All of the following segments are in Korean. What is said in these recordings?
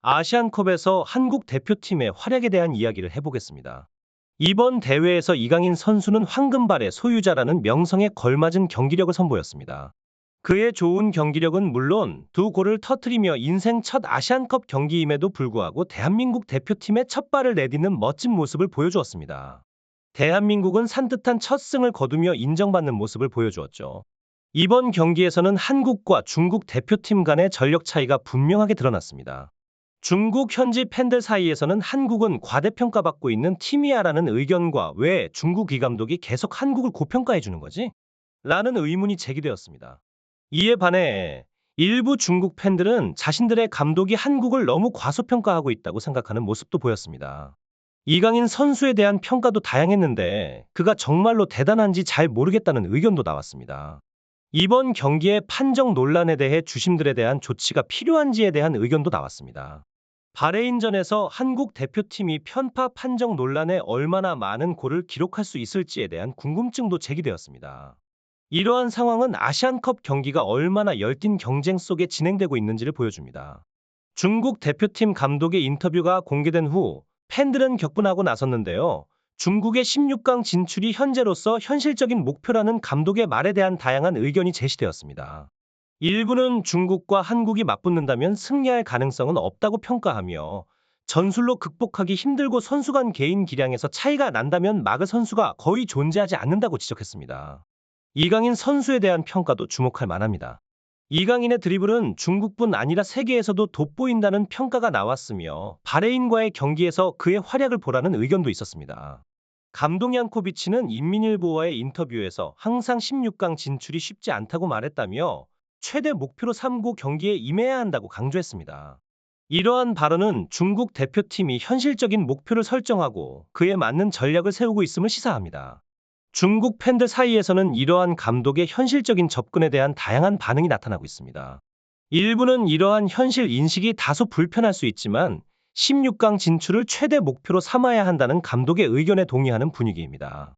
아시안컵에서 한국 대표팀의 활약에 대한 이야기를 해보겠습니다. 이번 대회에서 이강인 선수는 황금발의 소유자라는 명성에 걸맞은 경기력을 선보였습니다. 그의 좋은 경기력은 물론 두 골을 터뜨리며 인생 첫 아시안컵 경기임에도 불구하고 대한민국 대표팀의 첫 발을 내딛는 멋진 모습을 보여주었습니다. 대한민국은 산뜻한 첫 승을 거두며 인정받는 모습을 보여주었죠. 이번 경기에서는 한국과 중국 대표팀 간의 전력 차이가 분명하게 드러났습니다. 중국 현지 팬들 사이에서는 한국은 과대평가받고 있는 팀이야라는 의견과 왜 중국 이 감독이 계속 한국을 고평가해주는 거지? 라는 의문이 제기되었습니다. 이에 반해 일부 중국 팬들은 자신들의 감독이 한국을 너무 과소평가하고 있다고 생각하는 모습도 보였습니다. 이강인 선수에 대한 평가도 다양했는데 그가 정말로 대단한지 잘 모르겠다는 의견도 나왔습니다. 이번 경기의 판정 논란에 대해 주심들에 대한 조치가 필요한지에 대한 의견도 나왔습니다. 바레인전에서 한국 대표팀이 편파 판정 논란에 얼마나 많은 골을 기록할 수 있을지에 대한 궁금증도 제기되었습니다. 이러한 상황은 아시안컵 경기가 얼마나 열띤 경쟁 속에 진행되고 있는지를 보여줍니다. 중국 대표팀 감독의 인터뷰가 공개된 후 팬들은 격분하고 나섰는데요. 중국의 16강 진출이 현재로서 현실적인 목표라는 감독의 말에 대한 다양한 의견이 제시되었습니다. 일부는 중국과 한국이 맞붙는다면 승리할 가능성은 없다고 평가하며 전술로 극복하기 힘들고 선수 간 개인 기량에서 차이가 난다면 막을 선수가 거의 존재하지 않는다고 지적했습니다. 이강인 선수에 대한 평가도 주목할 만합니다. 이강인의 드리블은 중국뿐 아니라 세계에서도 돋보인다는 평가가 나왔으며 바레인과의 경기에서 그의 활약을 보라는 의견도 있었습니다. 감독 양코비치는 인민일보와의 인터뷰에서 항상 16강 진출이 쉽지 않다고 말했다며 최대 목표로 삼고 경기에 임해야 한다고 강조했습니다. 이러한 발언은 중국 대표팀이 현실적인 목표를 설정하고 그에 맞는 전략을 세우고 있음을 시사합니다. 중국 팬들 사이에서는 이러한 감독의 현실적인 접근에 대한 다양한 반응이 나타나고 있습니다. 일부는 이러한 현실 인식이 다소 불편할 수 있지만 16강 진출을 최대 목표로 삼아야 한다는 감독의 의견에 동의하는 분위기입니다.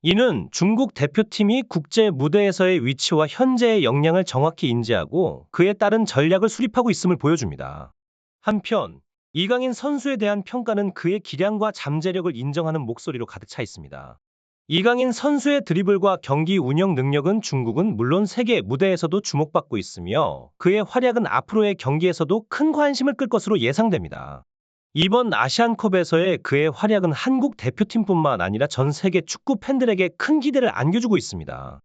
이는 중국 대표팀이 국제 무대에서의 위치와 현재의 역량을 정확히 인지하고 그에 따른 전략을 수립하고 있음을 보여줍니다. 한편 이강인 선수에 대한 평가는 그의 기량과 잠재력을 인정하는 목소리로 가득 차 있습니다. 이강인 선수의 드리블과 경기 운영 능력은 중국은 물론 세계 무대에서도 주목받고 있으며 그의 활약은 앞으로의 경기에서도 큰 관심을 끌 것으로 예상됩니다. 이번 아시안컵에서의 그의 활약은 한국 대표팀뿐만 아니라 전 세계 축구 팬들에게 큰 기대를 안겨주고 있습니다.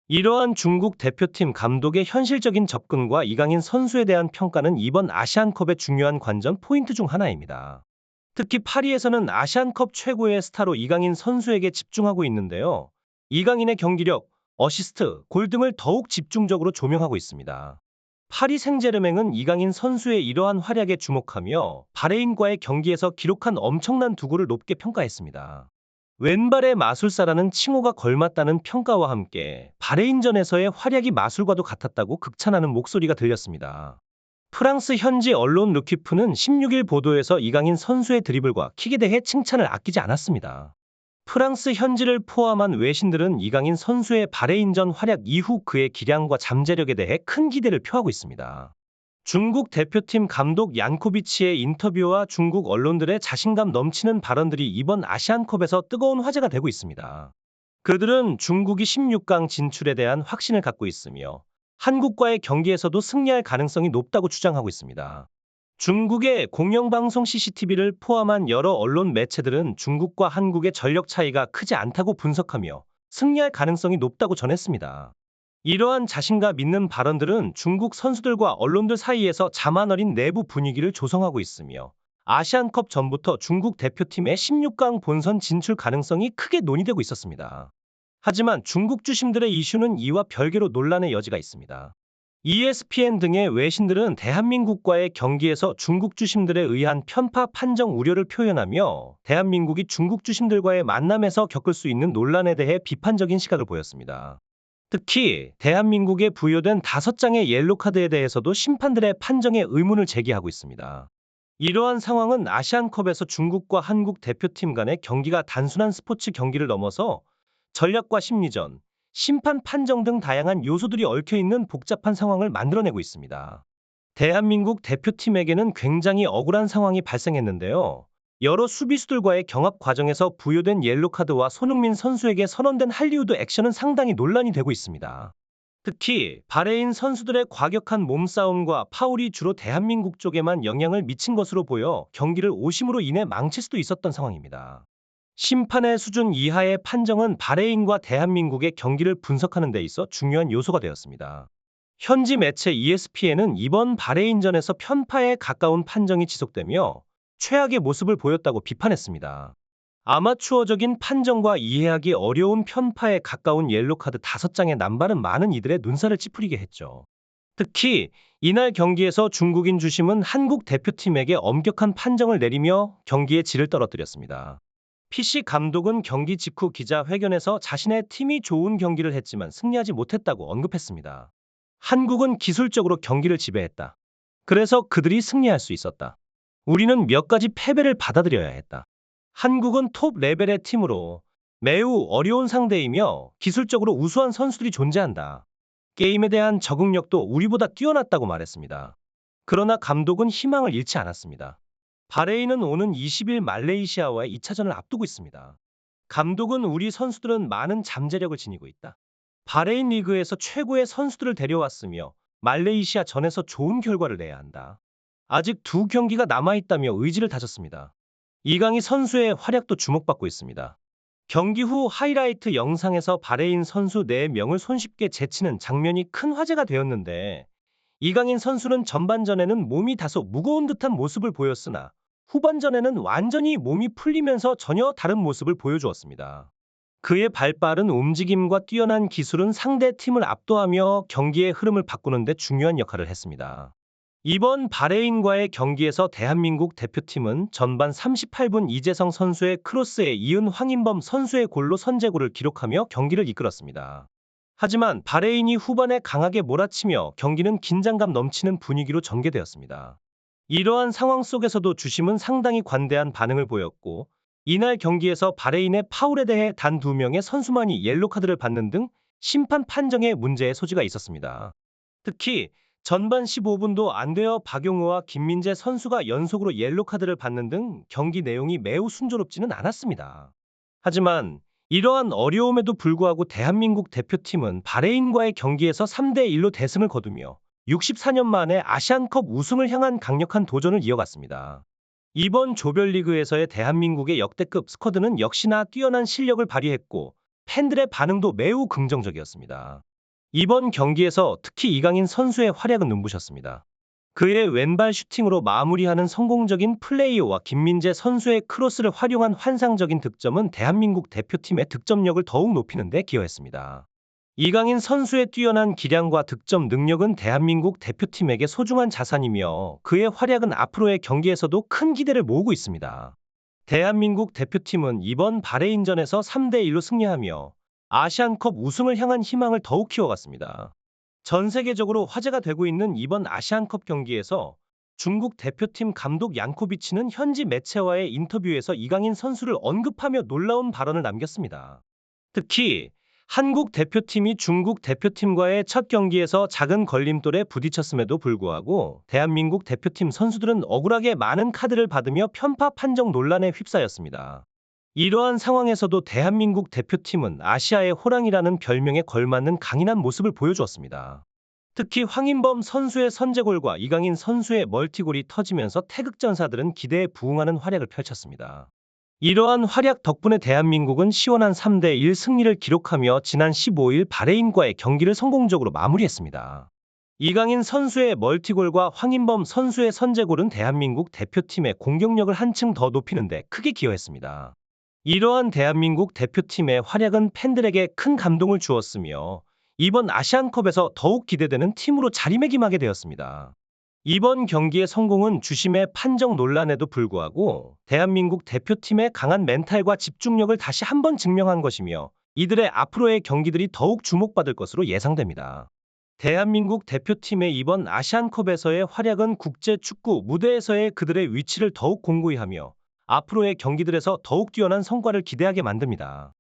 이러한 중국 대표팀 감독의 현실적인 접근과 이강인 선수에 대한 평가는 이번 아시안컵의 중요한 관전 포인트 중 하나입니다. 특히 파리에서는 아시안컵 최고의 스타로 이강인 선수에게 집중하고 있는데요. 이강인의 경기력, 어시스트, 골 등을 더욱 집중적으로 조명하고 있습니다. 파리 생제르맹은 이강인 선수의 이러한 활약에 주목하며 바레인과의 경기에서 기록한 엄청난 두 골을 높게 평가했습니다. 왼발의 마술사라는 칭호가 걸맞다는 평가와 함께 바레인전에서의 활약이 마술과도 같았다고 극찬하는 목소리가 들렸습니다. 프랑스 현지 언론 르키프는 16일 보도에서 이강인 선수의 드리블과 킥에 대해 칭찬을 아끼지 않았습니다. 프랑스 현지를 포함한 외신들은 이강인 선수의 바레인전 활약 이후 그의 기량과 잠재력에 대해 큰 기대를 표하고 있습니다. 중국 대표팀 감독 얀코비치의 인터뷰와 중국 언론들의 자신감 넘치는 발언들이 이번 아시안컵에서 뜨거운 화제가 되고 있습니다. 그들은 중국이 16강 진출에 대한 확신을 갖고 있으며 한국과의 경기에서도 승리할 가능성이 높다고 주장하고 있습니다. 중국의 공영방송 CCTV를 포함한 여러 언론 매체들은 중국과 한국의 전력 차이가 크지 않다고 분석하며 승리할 가능성이 높다고 전했습니다. 이러한 자신감 있는 발언들은 중국 선수들과 언론들 사이에서 자만 어린 내부 분위기를 조성하고 있으며 아시안컵 전부터 중국 대표팀의 16강 본선 진출 가능성이 크게 논의되고 있었습니다. 하지만 중국 주심들의 이슈는 이와 별개로 논란의 여지가 있습니다. ESPN 등의 외신들은 대한민국과의 경기에서 중국 주심들에 의한 편파 판정 우려를 표현하며 대한민국이 중국 주심들과의 만남에서 겪을 수 있는 논란에 대해 비판적인 시각을 보였습니다. 특히 대한민국에 부여된 5장의 옐로카드에 대해서도 심판들의 판정에 의문을 제기하고 있습니다. 이러한 상황은 아시안컵에서 중국과 한국 대표팀 간의 경기가 단순한 스포츠 경기를 넘어서 전략과 심리전, 심판 판정 등 다양한 요소들이 얽혀있는 복잡한 상황을 만들어내고 있습니다. 대한민국 대표팀에게는 굉장히 억울한 상황이 발생했는데요. 여러 수비수들과의 경합 과정에서 부여된 옐로카드와 손흥민 선수에게 선언된 할리우드 액션은 상당히 논란이 되고 있습니다. 특히 바레인 선수들의 과격한 몸싸움과 파울이 주로 대한민국 쪽에만 영향을 미친 것으로 보여 경기를 오심으로 인해 망칠 수도 있었던 상황입니다. 심판의 수준 이하의 판정은 바레인과 대한민국의 경기를 분석하는 데 있어 중요한 요소가 되었습니다. 현지 매체 ESPN은 이번 바레인전에서 편파에 가까운 판정이 지속되며 최악의 모습을 보였다고 비판했습니다. 아마추어적인 판정과 이해하기 어려운 편파에 가까운 옐로카드 5장의 남발은 많은 이들의 눈살을 찌푸리게 했죠. 특히 이날 경기에서 중국인 주심은 한국 대표팀에게 엄격한 판정을 내리며 경기의 질을 떨어뜨렸습니다. PC 감독은 경기 직후 기자회견에서 자신의 팀이 좋은 경기를 했지만 승리하지 못했다고 언급했습니다. 한국은 기술적으로 경기를 지배했다. 그래서 그들이 승리할 수 있었다. 우리는 몇 가지 패배를 받아들여야 했다. 한국은 톱 레벨의 팀으로 매우 어려운 상대이며 기술적으로 우수한 선수들이 존재한다. 게임에 대한 적응력도 우리보다 뛰어났다고 말했습니다. 그러나 감독은 희망을 잃지 않았습니다. 바레인은 오는 20일 말레이시아와의 2차전을 앞두고 있습니다. 감독은 우리 선수들은 많은 잠재력을 지니고 있다. 바레인 리그에서 최고의 선수들을 데려왔으며 말레이시아 전에서 좋은 결과를 내야 한다. 아직 2경기가 남아있다며 의지를 다졌습니다. 이강인 선수의 활약도 주목받고 있습니다. 경기 후 하이라이트 영상에서 바레인 선수 4명을 손쉽게 제치는 장면이 큰 화제가 되었는데 이강인 선수는 전반전에는 몸이 다소 무거운 듯한 모습을 보였으나 후반전에는 완전히 몸이 풀리면서 전혀 다른 모습을 보여주었습니다. 그의 발빠른 움직임과 뛰어난 기술은 상대 팀을 압도하며 경기의 흐름을 바꾸는 데 중요한 역할을 했습니다. 이번 바레인과의 경기에서 대한민국 대표팀은 전반 38분 이재성 선수의 크로스에 이은 황인범 선수의 골로 선제골을 기록하며 경기를 이끌었습니다. 하지만 바레인이 후반에 강하게 몰아치며 경기는 긴장감 넘치는 분위기로 전개되었습니다. 이러한 상황 속에서도 주심은 상당히 관대한 반응을 보였고 이날 경기에서 바레인의 파울에 대해 단 2명의 선수만이 옐로카드를 받는 등 심판 판정에 문제의 소지가 있었습니다. 특히 전반 15분도 안 되어 박용우와 김민재 선수가 연속으로 옐로카드를 받는 등 경기 내용이 매우 순조롭지는 않았습니다. 하지만 이러한 어려움에도 불구하고 대한민국 대표팀은 바레인과의 경기에서 3대1로 대승을 거두며 64년 만에 아시안컵 우승을 향한 강력한 도전을 이어갔습니다. 이번 조별리그에서의 대한민국의 역대급 스쿼드는 역시나 뛰어난 실력을 발휘했고 팬들의 반응도 매우 긍정적이었습니다. 이번 경기에서 특히 이강인 선수의 활약은 눈부셨습니다. 그의 왼발 슈팅으로 마무리하는 성공적인 플레이와 김민재 선수의 크로스를 활용한 환상적인 득점은 대한민국 대표팀의 득점력을 더욱 높이는 데 기여했습니다. 이강인 선수의 뛰어난 기량과 득점 능력은 대한민국 대표팀에게 소중한 자산이며 그의 활약은 앞으로의 경기에서도 큰 기대를 모으고 있습니다. 대한민국 대표팀은 이번 바레인전에서 3대1로 승리하며 아시안컵 우승을 향한 희망을 더욱 키워갔습니다. 전 세계적으로 화제가 되고 있는 이번 아시안컵 경기에서 중국 대표팀 감독 양코비치는 현지 매체와의 인터뷰에서 이강인 선수를 언급하며 놀라운 발언을 남겼습니다. 특히 한국 대표팀이 중국 대표팀과의 첫 경기에서 작은 걸림돌에 부딪혔음에도 불구하고 대한민국 대표팀 선수들은 억울하게 많은 카드를 받으며 편파 판정 논란에 휩싸였습니다. 이러한 상황에서도 대한민국 대표팀은 아시아의 호랑이라는 별명에 걸맞는 강인한 모습을 보여주었습니다. 특히 황인범 선수의 선제골과 이강인 선수의 멀티골이 터지면서 태극전사들은 기대에 부응하는 활약을 펼쳤습니다. 이러한 활약 덕분에 대한민국은 시원한 3대1 승리를 기록하며 지난 15일 바레인과의 경기를 성공적으로 마무리했습니다. 이강인 선수의 멀티골과 황인범 선수의 선제골은 대한민국 대표팀의 공격력을 한층 더 높이는 데 크게 기여했습니다. 이러한 대한민국 대표팀의 활약은 팬들에게 큰 감동을 주었으며 이번 아시안컵에서 더욱 기대되는 팀으로 자리매김하게 되었습니다. 이번 경기의 성공은 주심의 판정 논란에도 불구하고 대한민국 대표팀의 강한 멘탈과 집중력을 다시 한번 증명한 것이며 이들의 앞으로의 경기들이 더욱 주목받을 것으로 예상됩니다. 대한민국 대표팀의 이번 아시안컵에서의 활약은 국제 축구 무대에서의 그들의 위치를 더욱 공고히 하며 앞으로의 경기들에서 더욱 뛰어난 성과를 기대하게 만듭니다.